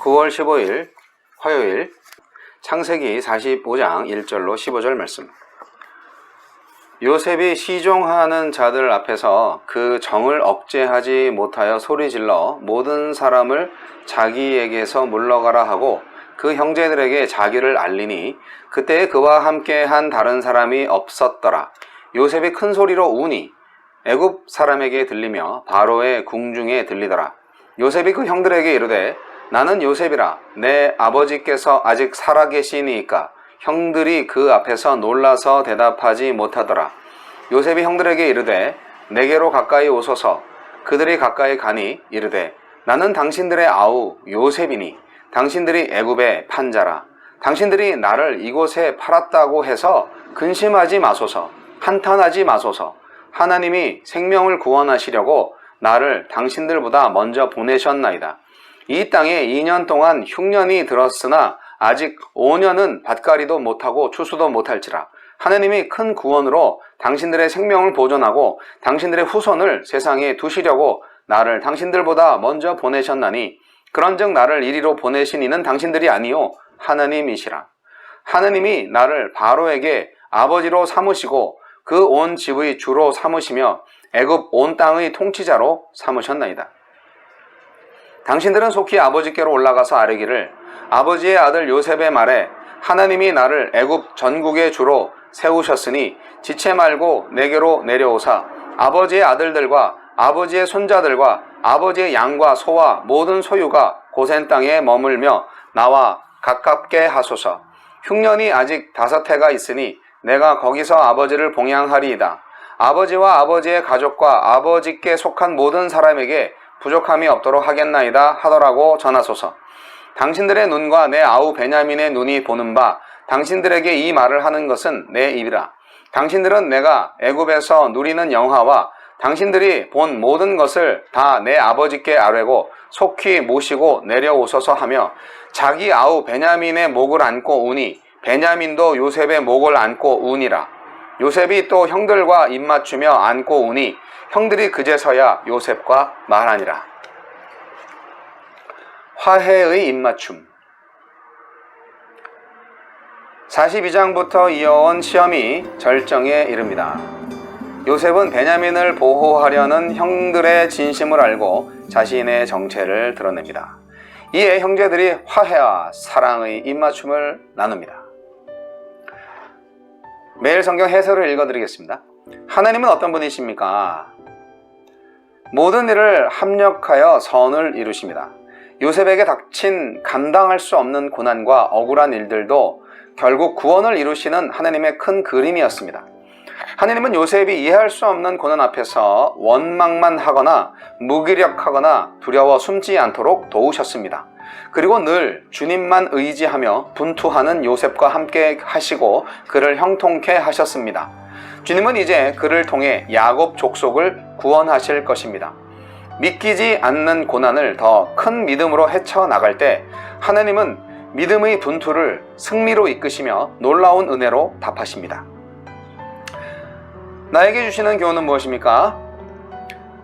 9월 15일 화요일 창세기 45장 1절로 15절 말씀. 요셉이 시종하는 자들 앞에서 그 정을 억제하지 못하여 소리질러 모든 사람을 자기에게서 물러가라 하고 그 형제들에게 자기를 알리니 그때에 그와 함께한 다른 사람이 없었더라. 요셉이 큰 소리로 우니 애굽 사람에게 들리며 바로의 궁중에 들리더라. 요셉이 그 형들에게 이르되 나는 요셉이라. 내 아버지께서 아직 살아계시니이까. 형들이 그 앞에서 놀라서 대답하지 못하더라. 요셉이 형들에게 이르되 내게로 가까이 오소서. 그들이 가까이 가니 이르되 나는 당신들의 아우 요셉이니 당신들이 애굽의 판자라. 당신들이 나를 이곳에 팔았다고 해서 근심하지 마소서. 한탄하지 마소서. 하나님이 생명을 구원하시려고 나를 당신들보다 먼저 보내셨나이다. 이 땅에 2년 동안 흉년이 들었으나 아직 5년은 밭갈이도 못하고 추수도 못할지라. 하나님이 큰 구원으로 당신들의 생명을 보존하고 당신들의 후손을 세상에 두시려고 나를 당신들보다 먼저 보내셨나니 그런즉 나를 이리로 보내신 이는 당신들이 아니요 하나님이시라. 하나님이 나를 바로에게 아버지로 삼으시고 그 온 집의 주로 삼으시며 애굽 온 땅의 통치자로 삼으셨나이다. 당신들은 속히 아버지께로 올라가서 아뢰기를 아버지의 아들 요셉의 말에 하나님이 나를 애굽 전국의 주로 세우셨으니 지체 말고 내게로 내려오사 아버지의 아들들과 아버지의 손자들과 아버지의 양과 소와 모든 소유가 고센 땅에 머물며 나와 가깝게 하소서. 흉년이 아직 5해가 있으니 내가 거기서 아버지를 봉양하리이다. 아버지와 아버지의 가족과 아버지께 속한 모든 사람에게 부족함이 없도록 하겠나이다 하더라고 전하소서. 당신들의 눈과 내 아우 베냐민의 눈이 보는 바 당신들에게 이 말을 하는 것은 내 입이라. 당신들은 내가 애굽에서 누리는 영화와 당신들이 본 모든 것을 다 내 아버지께 아뢰고 속히 모시고 내려오소서 하며 자기 아우 베냐민의 목을 안고 우니 베냐민도 요셉의 목을 안고 우니라. 요셉이 또 형들과 입맞추며 안고 우니 형들이 그제서야 요셉과 말하니라. 화해의 입맞춤. 42장부터 이어온 시험이 절정에 이릅니다. 요셉은 베냐민을 보호하려는 형들의 진심을 알고 자신의 정체를 드러냅니다. 이에 형제들이 화해와 사랑의 입맞춤을 나눕니다. 매일 성경 해설을 읽어드리겠습니다. 하나님은 어떤 분이십니까? 모든 일을 합력하여 선을 이루십니다. 요셉에게 닥친 감당할 수 없는 고난과 억울한 일들도 결국 구원을 이루시는 하나님의 큰 그림이었습니다. 하나님은 요셉이 이해할 수 없는 고난 앞에서 원망만 하거나 무기력하거나 두려워 숨지 않도록 도우셨습니다. 그리고 늘 주님만 의지하며 분투하는 요셉과 함께 하시고 그를 형통케 하셨습니다. 주님은 이제 그를 통해 야곱 족속을 구원하실 것입니다. 믿기지 않는 고난을 더 큰 믿음으로 헤쳐나갈 때 하나님은 믿음의 분투를 승리로 이끄시며 놀라운 은혜로 답하십니다. 나에게 주시는 교훈은 무엇입니까?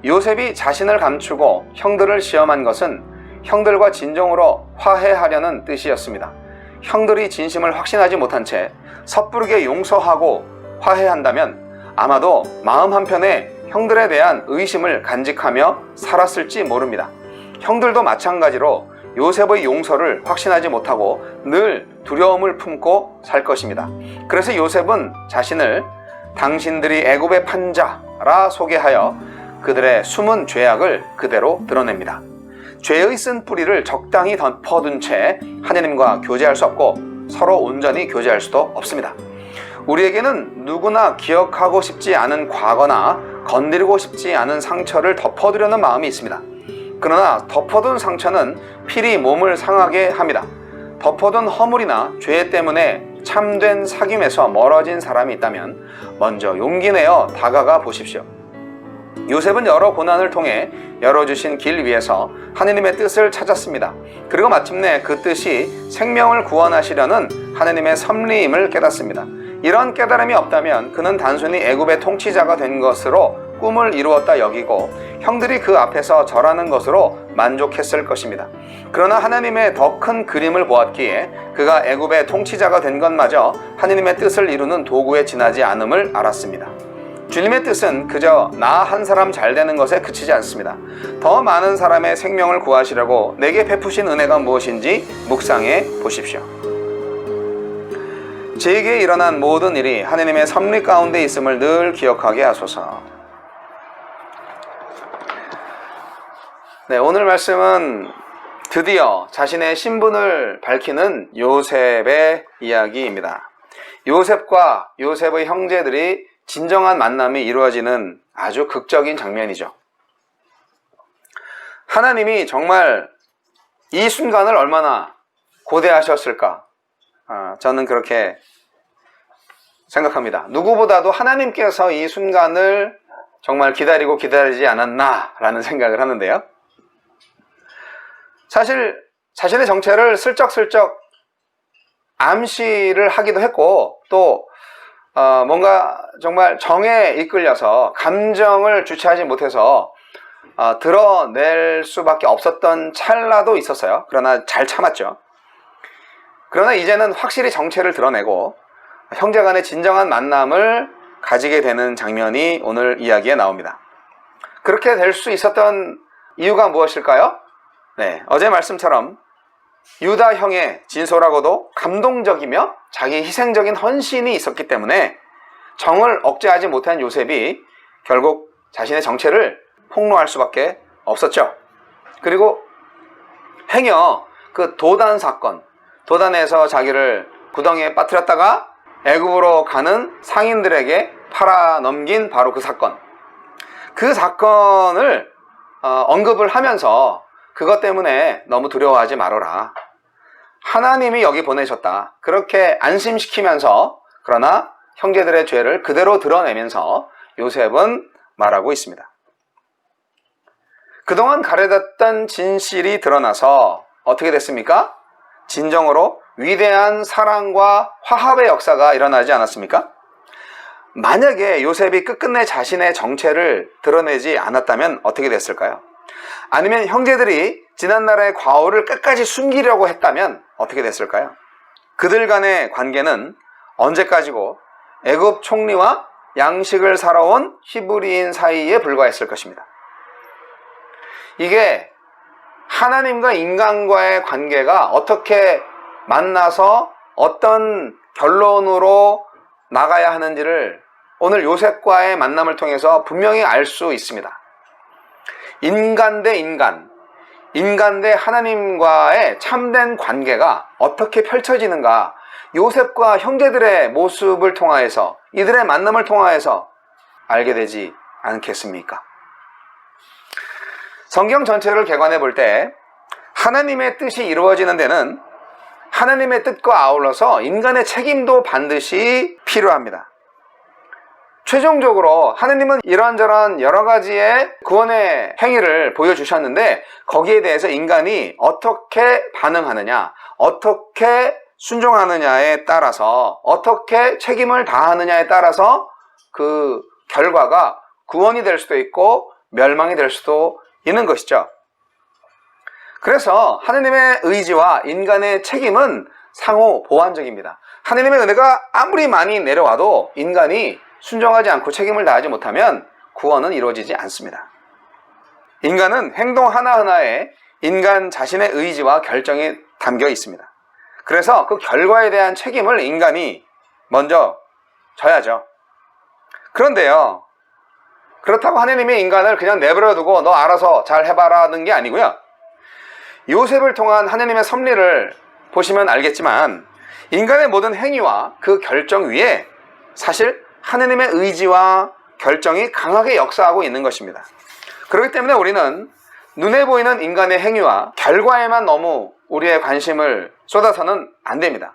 요셉이 자신을 감추고 형들을 시험한 것은 형들과 진정으로 화해하려는 뜻이었습니다. 형들이 진심을 확신하지 못한 채 섣부르게 용서하고 화해한다면 아마도 마음 한편에 형들에 대한 의심을 간직하며 살았을지 모릅니다. 형들도 마찬가지로 요셉의 용서를 확신하지 못하고 늘 두려움을 품고 살 것입니다. 그래서 요셉은 자신을 당신들이 애굽의 판자라 소개하여 그들의 숨은 죄악을 그대로 드러냅니다. 죄의 쓴 뿌리를 적당히 덮어둔 채 하나님과 교제할 수 없고 서로 온전히 교제할 수도 없습니다. 우리에게는 누구나 기억하고 싶지 않은 과거나 건드리고 싶지 않은 상처를 덮어두려는 마음이 있습니다. 그러나 덮어둔 상처는 필히 몸을 상하게 합니다. 덮어둔 허물이나 죄 때문에 참된 사귐에서 멀어진 사람이 있다면 먼저 용기 내어 다가가 보십시오. 요셉은 여러 고난을 통해 열어주신 길 위에서 하느님의 뜻을 찾았습니다. 그리고 마침내 그 뜻이 생명을 구원하시려는 하느님의 섭리임을 깨닫습니다. 이런 깨달음이 없다면 그는 단순히 애굽의 통치자가 된 것으로 꿈을 이루었다 여기고 형들이 그 앞에서 절하는 것으로 만족했을 것입니다. 그러나 하나님의 더 큰 그림을 보았기에 그가 애굽의 통치자가 된 것마저 하나님의 뜻을 이루는 도구에 지나지 않음을 알았습니다. 주님의 뜻은 그저 나 한 사람 잘 되는 것에 그치지 않습니다. 더 많은 사람의 생명을 구하시려고 내게 베푸신 은혜가 무엇인지 묵상해 보십시오. 제게 일어난 모든 일이 하나님의 섭리 가운데 있음을 늘 기억하게 하소서. 네, 오늘 말씀은 드디어 자신의 신분을 밝히는 요셉의 이야기입니다. 요셉과 요셉의 형제들이 진정한 만남이 이루어지는 아주 극적인 장면이죠. 하나님이 정말 이 순간을 얼마나 고대하셨을까? 저는 그렇게 생각합니다. 누구보다도 하나님께서 이 순간을 정말 기다리지 않았나라는 생각을 하는데요. 사실 자신의 정체를 슬쩍슬쩍 암시를 하기도 했고, 또 뭔가 정말 정에 이끌려서 감정을 주체하지 못해서 드러낼 수밖에 없었던 찰나도 있었어요. 그러나 잘 참았죠. 그러나 이제는 확실히 정체를 드러내고 형제간의 진정한 만남을 가지게 되는 장면이 오늘 이야기에 나옵니다. 그렇게 될 수 있었던 이유가 무엇일까요? 네, 어제 말씀처럼 유다 형의 진솔하고도 감동적이며 자기 희생적인 헌신이 있었기 때문에 정을 억제하지 못한 요셉이 결국 자신의 정체를 폭로할 수밖에 없었죠. 그리고 행여 그 도단 사건, 도단에서 자기를 구덩이에 빠뜨렸다가 애굽으로 가는 상인들에게 팔아넘긴 바로 그 사건을 언급을 하면서 그것 때문에 너무 두려워하지 말아라. 하나님이 여기 보내셨다. 그렇게 안심시키면서 그러나 형제들의 죄를 그대로 드러내면서 요셉은 말하고 있습니다. 그동안 가려졌던 진실이 드러나서 어떻게 됐습니까? 진정으로 위대한 사랑과 화합의 역사가 일어나지 않았습니까? 만약에 요셉이 끝끝내 자신의 정체를 드러내지 않았다면 어떻게 됐을까요? 아니면 형제들이 지난날의 과오를 끝까지 숨기려고 했다면 어떻게 됐을까요? 그들 간의 관계는 언제까지고 애굽 총리와 양식을 사러 온 히브리인 사이에 불과했을 것입니다. 이게 하나님과 인간과의 관계가 어떻게 만나서 어떤 결론으로 나가야 하는지를 오늘 요셉과의 만남을 통해서 분명히 알 수 있습니다. 인간 대 인간, 인간 대 하나님과의 참된 관계가 어떻게 펼쳐지는가, 요셉과 형제들의 모습을 통하여서, 이들의 만남을 통하여서 알게 되지 않겠습니까? 성경 전체를 개관해 볼 때 하나님의 뜻이 이루어지는 데는 하나님의 뜻과 아울러서 인간의 책임도 반드시 필요합니다. 최종적으로 하나님은 이런저런 여러 가지의 구원의 행위를 보여주셨는데 거기에 대해서 인간이 어떻게 반응하느냐, 어떻게 순종하느냐에 따라서, 어떻게 책임을 다하느냐에 따라서 그 결과가 구원이 될 수도 있고 멸망이 될 수도 있는 것이죠. 그래서 하나님의 의지와 인간의 책임은 상호 보완적입니다. 하나님의 은혜가 아무리 많이 내려와도 인간이 순종하지 않고 책임을 다하지 못하면 구원은 이루어지지 않습니다. 인간은 행동 하나하나에 인간 자신의 의지와 결정이 담겨 있습니다. 그래서 그 결과에 대한 책임을 인간이 먼저 져야죠. 그런데요, 그렇다고 하나님이 인간을 그냥 내버려두고 너 알아서 잘 해봐라는 게 아니고요. 요셉을 통한 하나님의 섭리를 보시면 알겠지만 인간의 모든 행위와 그 결정 위에 사실 하나님의 의지와 결정이 강하게 역사하고 있는 것입니다. 그렇기 때문에 우리는 눈에 보이는 인간의 행위와 결과에만 너무 우리의 관심을 쏟아서는 안 됩니다.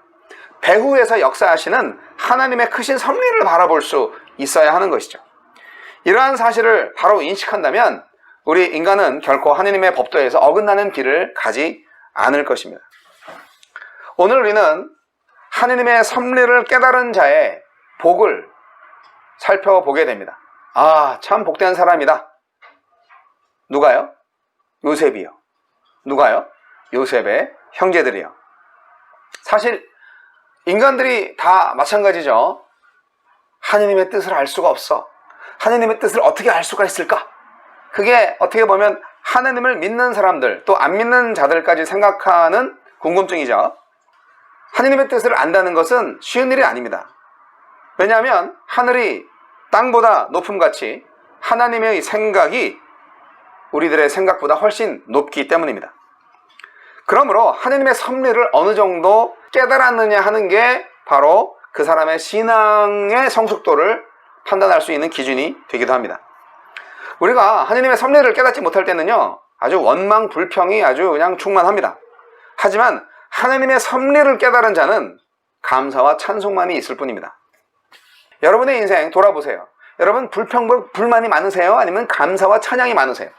배후에서 역사하시는 하나님의 크신 섭리를 바라볼 수 있어야 하는 것이죠. 이러한 사실을 바로 인식한다면 우리 인간은 결코 하나님의 법도에서 어긋나는 길을 가지 않을 것입니다. 오늘 우리는 하나님의 섭리를 깨달은 자의 복을 살펴보게 됩니다. 아, 참 복된 사람이다. 누가요? 요셉이요. 누가요? 요셉의 형제들이요. 사실 인간들이 다 마찬가지죠. 하느님의 뜻을 알 수가 없어. 하느님의 뜻을 어떻게 알 수가 있을까? 그게 어떻게 보면 하느님을 믿는 사람들, 또 안 믿는 자들까지 생각하는 궁금증이죠. 하느님의 뜻을 안다는 것은 쉬운 일이 아닙니다. 왜냐하면 하늘이 땅보다 높음같이 하나님의 생각이 우리들의 생각보다 훨씬 높기 때문입니다. 그러므로 하느님의 섭리를 어느 정도 깨달았느냐 하는 게 바로 그 사람의 신앙의 성숙도를 판단할 수 있는 기준이 되기도 합니다. 우리가 하느님의 섭리를 깨닫지 못할 때는요, 아주 원망, 불평이 아주 그냥 충만합니다. 하지만 하느님의 섭리를 깨달은 자는 감사와 찬송만이 있을 뿐입니다. 여러분의 인생 돌아보세요. 여러분 불평, 불만이 많으세요? 아니면 감사와 찬양이 많으세요?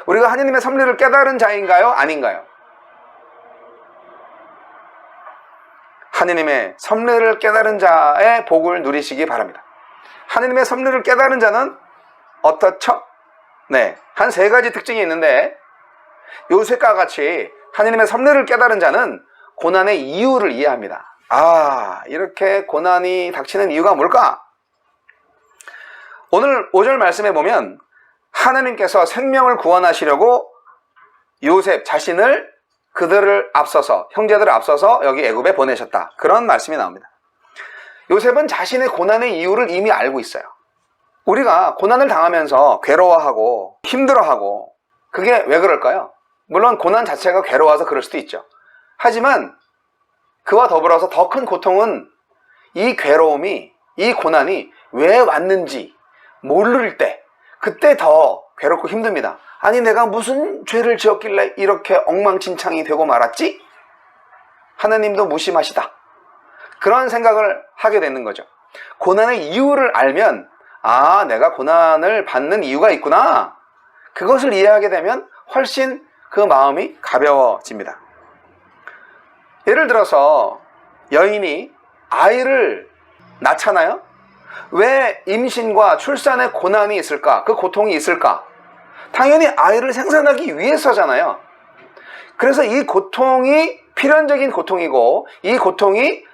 우리가 하느님의 섭리를 깨달은 자인가요? 아닌가요? 하느님의 섭리를 깨달은 자의 복을 누리시기 바랍니다. 하느님의 섭리를 깨달은 자는 어떻죠? 네, 한 3가지 특징이 있는데, 요셉과 같이 하느님의 섭리를 깨달은 자는 고난의 이유를 이해합니다. 아, 이렇게 고난이 닥치는 이유가 뭘까? 오늘 5절 말씀에 보면 하나님께서 생명을 구원하시려고 요셉 자신을 그들을 앞서서, 형제들을 앞서서 여기 애굽에 보내셨다. 그런 말씀이 나옵니다. 요셉은 자신의 고난의 이유를 이미 알고 있어요. 우리가 고난을 당하면서 괴로워하고 힘들어하고, 그게 왜 그럴까요? 물론 고난 자체가 괴로워서 그럴 수도 있죠. 하지만 그와 더불어서 더 큰 고통은 이 괴로움이, 이 고난이 왜 왔는지 모를 때, 그때 더 괴롭고 힘듭니다. 아니, 내가 무슨 죄를 지었길래 이렇게 엉망진창이 되고 말았지? 하나님도 무심하시다. 그런 생각을 하게 되는 거죠. 고난의 이유를 알면, 아, 내가 고난을 받는 이유가 있구나. 그것을 이해하게 되면 훨씬 그 마음이 가벼워집니다. 예를 들어서 여인이 아이를 낳잖아요. 왜 임신과 출산에 고난이 있을까? 그 고통이 있을까? 당연히 아이를 생산하기 위해서잖아요. 그래서 이 고통이 필연적인 고통이고, 이 고통이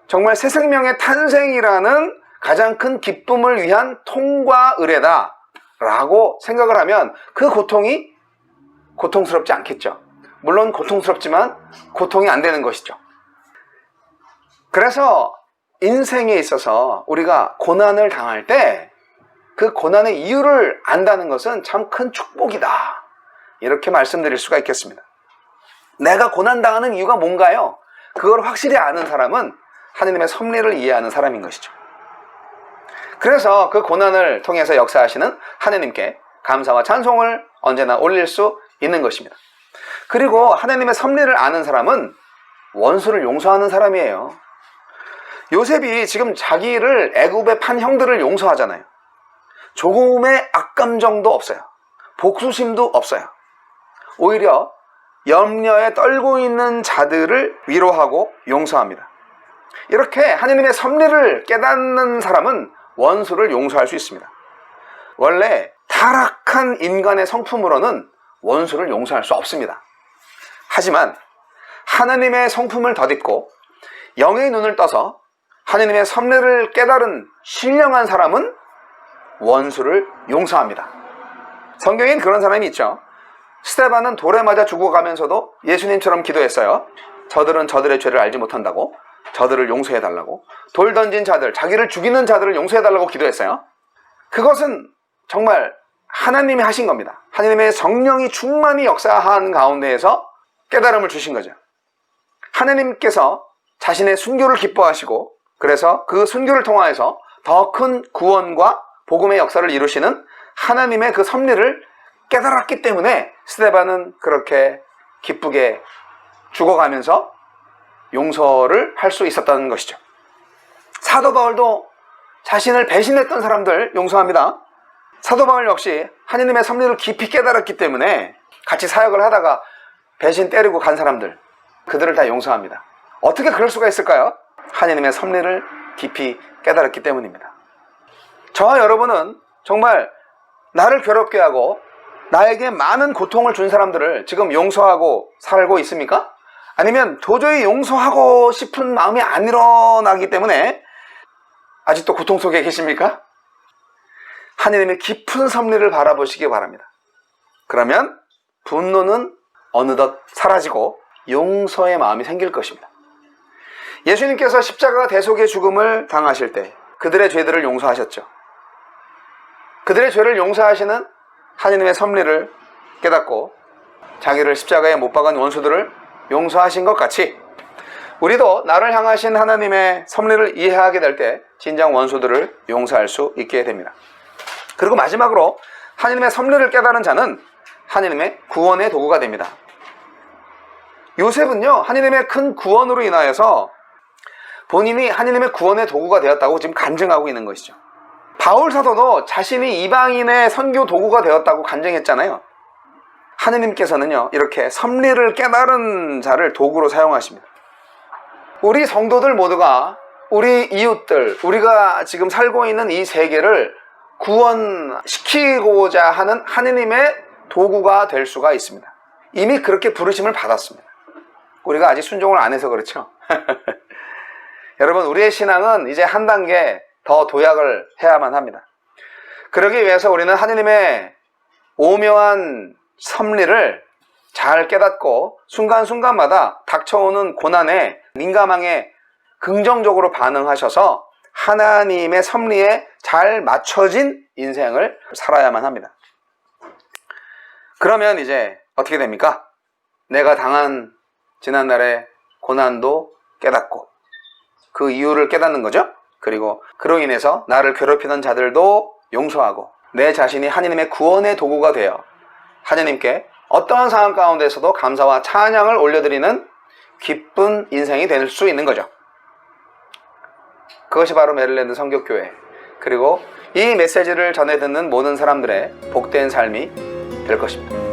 정말 새 생명의 탄생이라는 가장 큰 기쁨을 위한 통과 의례다 라고 생각을 하면 그 고통이 고통스럽지 않겠죠. 물론 고통스럽지만 고통이 안 되는 것이죠. 그래서 인생에 있어서 우리가 고난을 당할 때 그 고난의 이유를 안다는 것은 참 큰 축복이다, 이렇게 말씀드릴 수가 있겠습니다. 내가 고난당하는 이유가 뭔가요? 그걸 확실히 아는 사람은 하느님의 섭리를 이해하는 사람인 것이죠. 그래서 그 고난을 통해서 역사하시는 하느님께 감사와 찬송을 언제나 올릴 수 있는 것입니다. 그리고 하느님의 섭리를 아는 사람은 원수를 용서하는 사람이에요. 요셉이 지금 자기를 애굽에 판 형들을 용서하잖아요. 조금의 악감정도 없어요. 복수심도 없어요. 오히려 염려에 떨고 있는 자들을 위로하고 용서합니다. 이렇게 하느님의 섭리를 깨닫는 사람은 원수를 용서할 수 있습니다. 원래 타락한 인간의 성품으로는 원수를 용서할 수 없습니다. 하지만 하나님의 성품을 덧입고 영의 눈을 떠서 하나님의 섭리를 깨달은 신령한 사람은 원수를 용서합니다. 성경엔 그런 사람이 있죠. 스데반은 돌에 맞아 죽어가면서도 예수님처럼 기도했어요. 저들은 저들의 죄를 알지 못한다고, 저들을 용서해달라고. 돌 던진 자들, 자기를 죽이는 자들을 용서해달라고 기도했어요. 그것은 정말 하나님이 하신 겁니다. 하나님의 성령이 충만히 역사한 가운데에서 깨달음을 주신 거죠. 하나님께서 자신의 순교를 기뻐하시고, 그래서 그 순교를 통하여서 더 큰 구원과 복음의 역사를 이루시는 하나님의 그 섭리를 깨달았기 때문에 스데반은 그렇게 기쁘게 죽어가면서 용서를 할 수 있었다는 것이죠. 사도 바울도 자신을 배신했던 사람들 용서합니다. 사도 바울 역시 하나님의 섭리를 깊이 깨달았기 때문에 같이 사역을 하다가 배신 때리고 간 사람들, 그들을 다 용서합니다. 어떻게 그럴 수가 있을까요? 하나님의 섭리를 깊이 깨달았기 때문입니다. 저와 여러분은 정말 나를 괴롭게 하고 나에게 많은 고통을 준 사람들을 지금 용서하고 살고 있습니까? 아니면 도저히 용서하고 싶은 마음이 안 일어나기 때문에 아직도 고통 속에 계십니까? 하느님의 깊은 섭리를 바라보시기 바랍니다. 그러면 분노는 어느덧 사라지고 용서의 마음이 생길 것입니다. 예수님께서 십자가 대속의 죽음을 당하실 때 그들의 죄들을 용서하셨죠. 그들의 죄를 용서하시는 하느님의 섭리를 깨닫고 자기를 십자가에 못 박은 원수들을 용서하신 것 같이 우리도 나를 향하신 하나님의 섭리를 이해하게 될 때 진정 원수들을 용서할 수 있게 됩니다. 그리고 마지막으로 하나님의 섭리를 깨달은 자는 하나님의 구원의 도구가 됩니다. 요셉은요, 하나님의 큰 구원으로 인하여서 본인이 하나님의 구원의 도구가 되었다고 지금 간증하고 있는 것이죠. 바울 사도도 자신이 이방인의 선교 도구가 되었다고 간증했잖아요. 하느님께서는요, 이렇게 섭리를 깨달은 자를 도구로 사용하십니다. 우리 성도들 모두가 우리 이웃들, 우리가 지금 살고 있는 이 세계를 구원시키고자 하는 하느님의 도구가 될 수가 있습니다. 이미 그렇게 부르심을 받았습니다. 우리가 아직 순종을 안 해서 그렇죠. 여러분, 우리의 신앙은 이제 한 단계 더 도약을 해야만 합니다. 그러기 위해서 우리는 하느님의 오묘한 섭리를 잘 깨닫고 순간순간마다 닥쳐오는 고난에 민감하게 긍정적으로 반응하셔서 하나님의 섭리에 잘 맞춰진 인생을 살아야만 합니다. 그러면 이제 어떻게 됩니까? 내가 당한 지난날의 고난도 깨닫고 그 이유를 깨닫는 거죠. 그리고 그로 인해서 나를 괴롭히는 자들도 용서하고 내 자신이 하나님의 구원의 도구가 되어 하나님께 어떠한 상황 가운데서도 감사와 찬양을 올려드리는 기쁜 인생이 될 수 있는 거죠. 그것이 바로 메릴랜드 성교교회, 그리고 이 메시지를 전해 듣는 모든 사람들의 복된 삶이 될 것입니다.